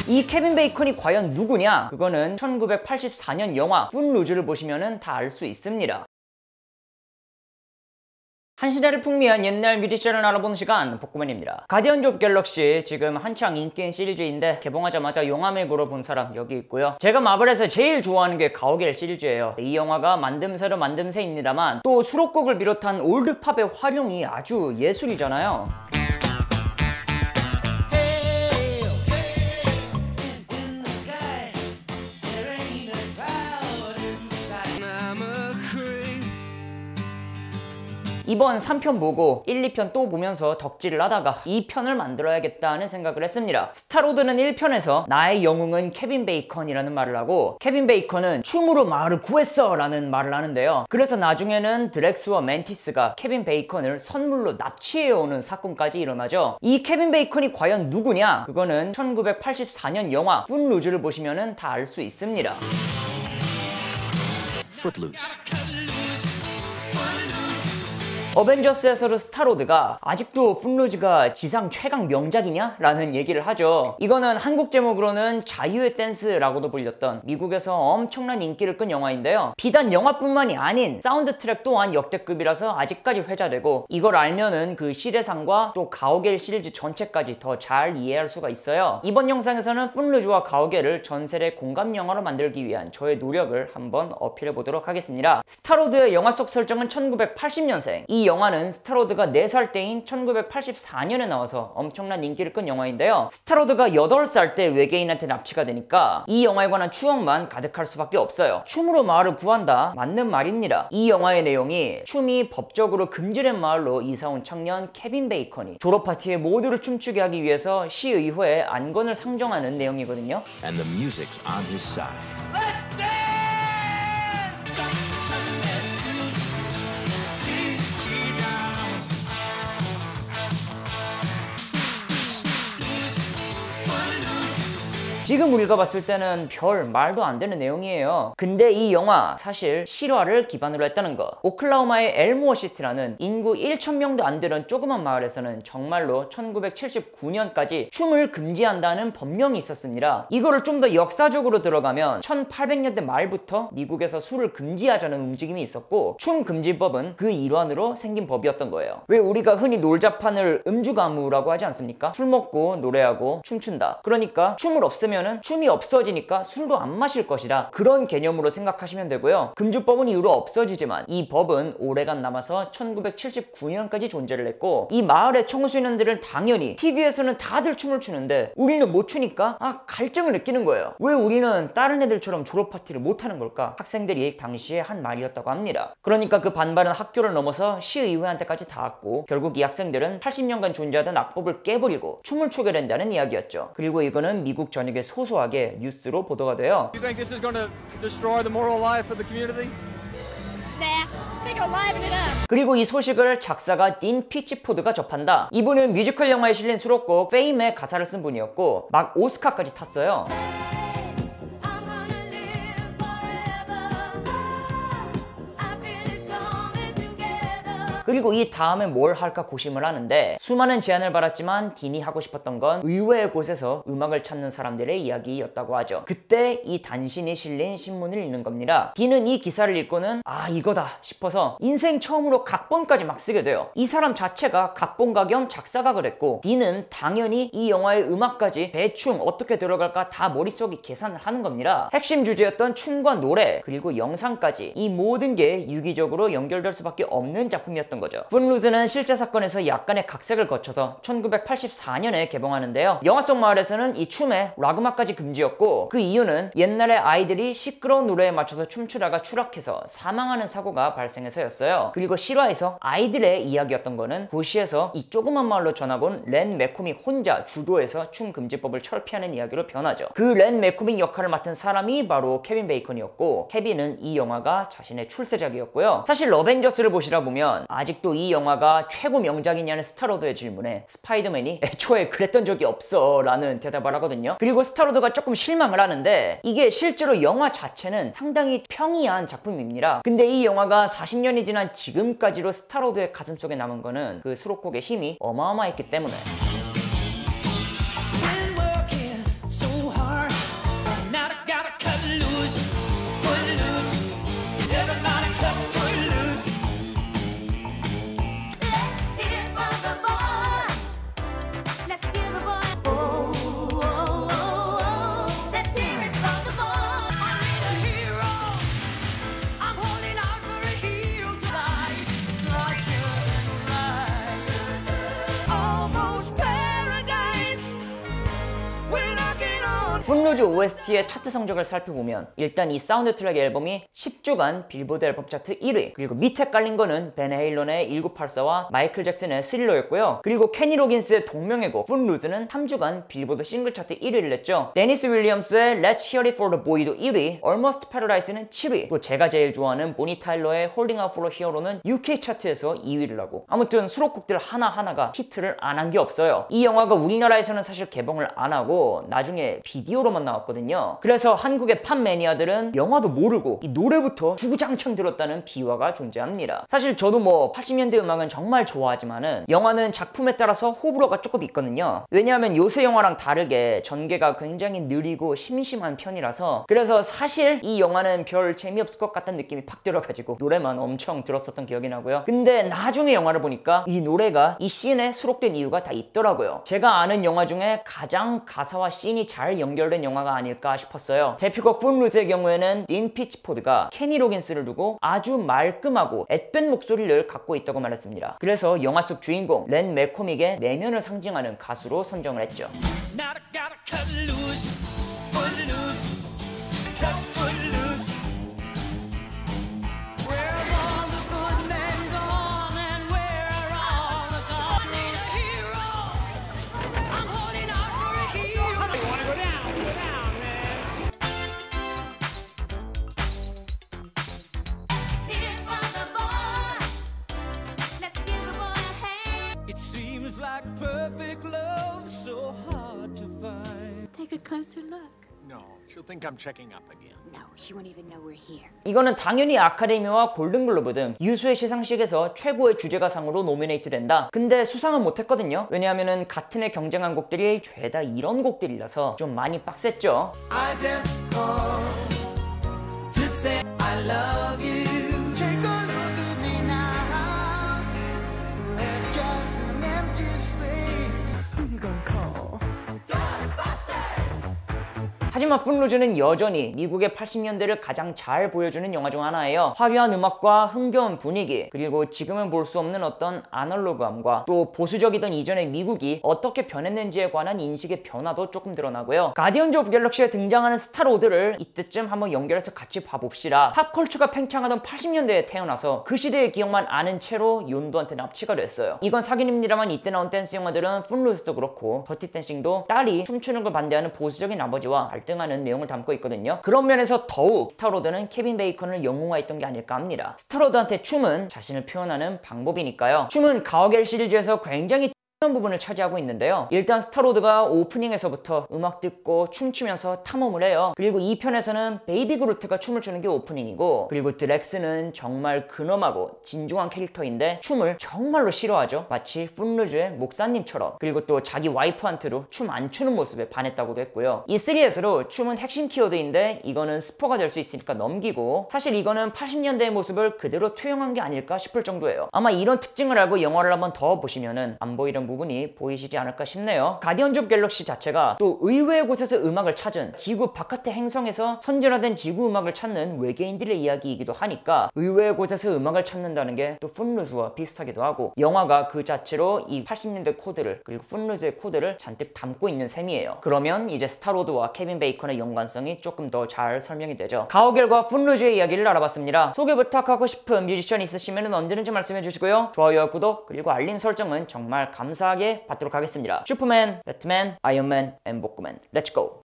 이 케빈 베이컨이 과연 누구냐? 그거는 1984년 영화 풋루즈를 보시면 다 알 수 있습니다. 한 시대를 풍미한 옛날 뮤지션을 알아보는 시간, 복구맨입니다. 가디언즈 오브 갤럭시, 지금 한창 인기인 시리즈인데 개봉하자마자 용화맥으로 본 사람 여기 있고요. 제가 마블에서 제일 좋아하는 게 가오갤 시리즈예요. 이 영화가 만듦새로 만듦새입니다만 또 수록곡을 비롯한 올드팝의 활용이 아주 예술이잖아요. 이번 3편 보고 1, 2편 또 보면서 덕질을 하다가 2편을 만들어야겠다는 생각을 했습니다. 스타로드는 1편에서 나의 영웅은 케빈 베이컨이라는 말을 하고, 케빈 베이컨은 춤으로 마을을 구했어 라는 말을 하는데요. 그래서 나중에는 드렉스와 멘티스가 케빈 베이컨을 선물로 납치해오는 사건까지 일어나죠. 이 케빈 베이컨이 과연 누구냐? 그거는 1984년 영화 풋루즈를 보시면 다 알 수 있습니다. Footloose. 어벤져스에서도 스타로드가 아직도 풋루즈가 지상 최강 명작이냐? 라는 얘기를 하죠. 이거는 한국 제목으로는 자유의 댄스라고도 불렸던 미국에서 엄청난 인기를 끈 영화인데요. 비단 영화뿐만이 아닌 사운드 트랙 또한 역대급이라서 아직까지 회자되고, 이걸 알면은 그 시대상과 또 가오갤 시리즈 전체까지 더 잘 이해할 수가 있어요. 이번 영상에서는 풋루즈와 가오갤을 전세대 공감 영화로 만들기 위한 저의 노력을 한번 어필해 보도록 하겠습니다. 스타로드의 영화 속 설정은 1980년생. 이 영화는 스타로드가 4살 때인 1984년에 나와서 엄청난 인기를 끈 영화인데요. 스타로드가 8살 때 외계인한테 납치가 되니까 이 영화에 관한 추억만 가득할 수밖에 없어요. 춤으로 마을을 구한다? 맞는 말입니다. 이 영화의 내용이 춤이 법적으로 금지된 마을로 이사온 청년 케빈 베이컨이 졸업 파티에 모두를 춤추게 하기 위해서 시의회에 안건을 상정하는 내용이거든요. And the music's on his side. Let's dance! 지금 우리가 봤을 때는 별 말도 안 되는 내용이에요. 근데 이 영화 사실 실화를 기반으로 했다는 거. 오클라호마의 엘모어 시티라는 인구 1,000명도 안 되는 조그만 마을에서는 정말로 1979년까지 춤을 금지한다는 법령이 있었습니다. 이거를 좀 더 역사적으로 들어가면 1800년대 말부터 미국에서 술을 금지하자는 움직임이 있었고, 춤 금지법은 그 일환으로 생긴 법이었던 거예요. 왜 우리가 흔히 놀자판을 음주가무라고 하지 않습니까? 술 먹고 노래하고 춤춘다. 그러니까 춤을 없애면 춤이 없어지니까 술도 안 마실 것이다. 그런 개념으로 생각하시면 되고요. 금주법은 이후로 없어지지만 이 법은 오래간 남아서 1979년까지 존재를 했고, 이 마을의 청소년들은 당연히 TV에서는 다들 춤을 추는데 우리는 못 추니까 갈증을 느끼는 거예요. 왜 우리는 다른 애들처럼 졸업 파티를 못 하는 걸까? 학생들이 당시에 한 말이었다고 합니다. 그러니까 그 반발은 학교를 넘어서 시의회한테까지 닿았고, 결국 이 학생들은 80년간 존재하던 악법을 깨버리고 춤을 추게 된다는 이야기였죠. 그리고 이거는 미국 전역에 소소하게 뉴스로 보도가 돼요. You think this is going to destroy the moral life of the community? Nah, think I'll liven it up. 그리고 이 소식을 작사가 딘 피치포드가 접한다. 이분은 뮤지컬 영화에 실린 수록곡 페임의 가사를 쓴 분이었고 막 오스카까지 탔어요. 그리고 이 다음에 뭘 할까 고심을 하는데, 수많은 제안을 받았지만 딘이 하고 싶었던 건 의외의 곳에서 음악을 찾는 사람들의 이야기였다고 하죠. 그때 이 단신이 실린 신문을 읽는 겁니다. 딘은 이 기사를 읽고는 이거다 싶어서 인생 처음으로 각본까지 막 쓰게 돼요. 이 사람 자체가 각본가 겸 작사가 그랬고, 딘은 당연히 이 영화의 음악까지 대충 어떻게 들어갈까 다 머릿속에 계산을 하는 겁니다. 핵심 주제였던 춤과 노래 그리고 영상까지 이 모든 게 유기적으로 연결될 수밖에 없는 작품이었던 거죠. 풋루즈는 실제 사건에서 약간의 각색을 거쳐서 1984년에 개봉하는데요. 영화 속 마을에서는 이 춤에 락 음악까지 금지였고, 그 이유는 옛날에 아이들이 시끄러운 노래에 맞춰서 춤추다가 추락해서 사망하는 사고가 발생해서였어요. 그리고 실화에서 아이들의 이야기였던 거는 도시에서 이 조그만 마을로 전학 온 렌 매콤이 혼자 주도해서 춤 금지법을 철폐하는 이야기로 변하죠. 그 렌 매콤이 역할을 맡은 사람이 바로 케빈 베이컨이었고, 케빈은 이 영화가 자신의 출세작이었고요. 사실 어벤져스를 보시다 보면 아직도 이 영화가 최고 명작이냐는 스타로드의 질문에 스파이더맨이 애초에 그랬던 적이 없어 라는 대답을 하거든요. 그리고 스타로드가 조금 실망을 하는데, 이게 실제로 영화 자체는 상당히 평이한 작품입니다. 근데 이 영화가 40년이 지난 지금까지로 스타로드의 가슴속에 남은 거는 그 수록곡의 힘이 어마어마했기 때문에. Been working so hard. 풋루즈 OST의 차트 성적을 살펴보면 일단 이 사운드 트랙 앨범이 10주간 빌보드 앨범 차트 1위, 그리고 밑에 깔린 거는 벤 헤일런의 1984와 마이클 잭슨의 스릴러였고요. 그리고 케니 로긴스의 동명의 곡 풋루즈는 3주간 빌보드 싱글 차트 1위를 냈죠. 데니스 윌리엄스의 Let's Hear It For The Boy도 1위, Almost Paradise는 7위, 또 제가 제일 좋아하는 보니 타일러의 Holding Out For A Hero는 UK 차트에서 2위를 하고, 아무튼 수록곡들 하나하나가 히트를 안 한 게 없어요. 이 영화가 우리나라에서는 사실 개봉을 안 하고 나중에 비디오로만 나왔거든요. 그래서 한국의 팝 매니아들은 영화도 모르고 이 노래부터 주구장창 들었다는 비화가 존재합니다. 사실 저도 뭐 80년대 음악은 정말 좋아하지만은 영화는 작품에 따라서 호불호가 조금 있거든요. 왜냐하면 요새 영화랑 다르게 전개가 굉장히 느리고 심심한 편이라서, 그래서 사실 이 영화는 별 재미없을 것 같다는 느낌이 팍 들어가지고 노래만 엄청 들었었던 기억이 나고요. 근데 나중에 영화를 보니까 이 노래가 이 씬에 수록된 이유가 다 있더라고요. 제가 아는 영화 중에 가장 가사와 씬이 잘 연결된 영화가 아닐까 싶었어요. 대표곡 풋루즈의 경우에는 딘 피치포드가 케니 로긴스를 두고 아주 말끔하고 앳된 목소리를 갖고 있다고 말했습니다. 그래서 영화 속 주인공 렌 매코믹의 내면을 상징하는 가수로 선정을 했죠. Now I gotta cut loose, foot loose, cut foot loose. Where's all the good men gone and where are all the gone? I need a hero. I'm holding out for a hero. You wanna go down, man. Here for the boy. Let's give the boy a hand. It seems like perfect love, so hard to find. Take a closer look. No, she'll think I'm checking up again. No, she won't even know we're here. 이거는 당연히 아카데미와 골든글로브 등 유수의 시상식에서 최고의 주제가상으로 노미네이트 된다. 근데 수상은 못했거든요. 왜냐하면 같은 해 경쟁한 곡들이 죄다 이런 곡들이라서 좀 많이 빡셌죠. I just called to say I love you. Take a look at me now. There's just an empty space. Who you gonna call? 하지만 풋루즈는 여전히 미국의 80년대를 가장 잘 보여주는 영화 중 하나예요. 화려한 음악과 흥겨운 분위기, 그리고 지금은 볼 수 없는 어떤 아날로그함과 또 보수적이던 이전의 미국이 어떻게 변했는지에 관한 인식의 변화도 조금 드러나고요. 가디언즈 오브 갤럭시에 등장하는 스타로드를 이때쯤 한번 연결해서 같이 봐봅시다. 팝컬처가 팽창하던 80년대에 태어나서 그 시대의 기억만 아는 채로 윤도한테 납치가 됐어요. 이건 사기입니다만 이때 나온 댄스 영화들은 풋루즈도 그렇고 더티 댄싱도 딸이 춤추는 걸 반대하는 보수적인 아버지와 갈등하는 내용을 담고 있거든요. 그런 면에서 더욱 스타로드는 케빈 베이컨을 영웅화했던 게 아닐까 합니다. 스타로드한테 춤은 자신을 표현하는 방법이니까요. 춤은 가오갤 시리즈에서 굉장히 부분을 차지하고 있는데요. 일단 스타로드가 오프닝에서부터 음악 듣고 춤추면서 탐험을 해요. 그리고 2편에서는 베이비 그루트가 춤을 추는 게 오프닝이고, 그리고 드렉스는 정말 근엄하고 진중한 캐릭터인데 춤을 정말로 싫어하죠. 마치 풋루즈의 목사님처럼. 그리고 또 자기 와이프한테도 춤 안 추는 모습에 반했다고도 했고요. 이 3에서도 춤은 핵심 키워드인데 이거는 스포가 될 수 있으니까 넘기고, 사실 이거는 80년대의 모습을 그대로 투영한 게 아닐까 싶을 정도예요. 아마 이런 특징을 알고 영화를 한번 더 보시면은 안 보이던 부분이 보이시지 않을까 싶네요. 가디언즈 오브 갤럭시 자체가 또 의외의 곳에서 음악을 찾은, 지구 바깥의 행성에서 선진화된 지구 음악을 찾는 외계인들의 이야기이기도 하니까 의외의 곳에서 음악을 찾는다는 게 또 풋루즈와 비슷하기도 하고, 영화가 그 자체로 이 80년대 코드를, 그리고 풋루즈의 코드를 잔뜩 담고 있는 셈이에요. 그러면 이제 스타로드와 케빈 베이컨의 연관성이 조금 더 잘 설명이 되죠. 가오갤과 풋루즈의 이야기를 알아봤습니다. 소개 부탁하고 싶은 뮤지션 있으시면 언제든지 말씀해 주시고요. 좋아요와 구독, 그리고 알림 설정은 정말 감사하게 받도록 하겠습니다. 슈퍼맨, 배트맨, 아이언맨, 앤 복구맨. 렛츠고!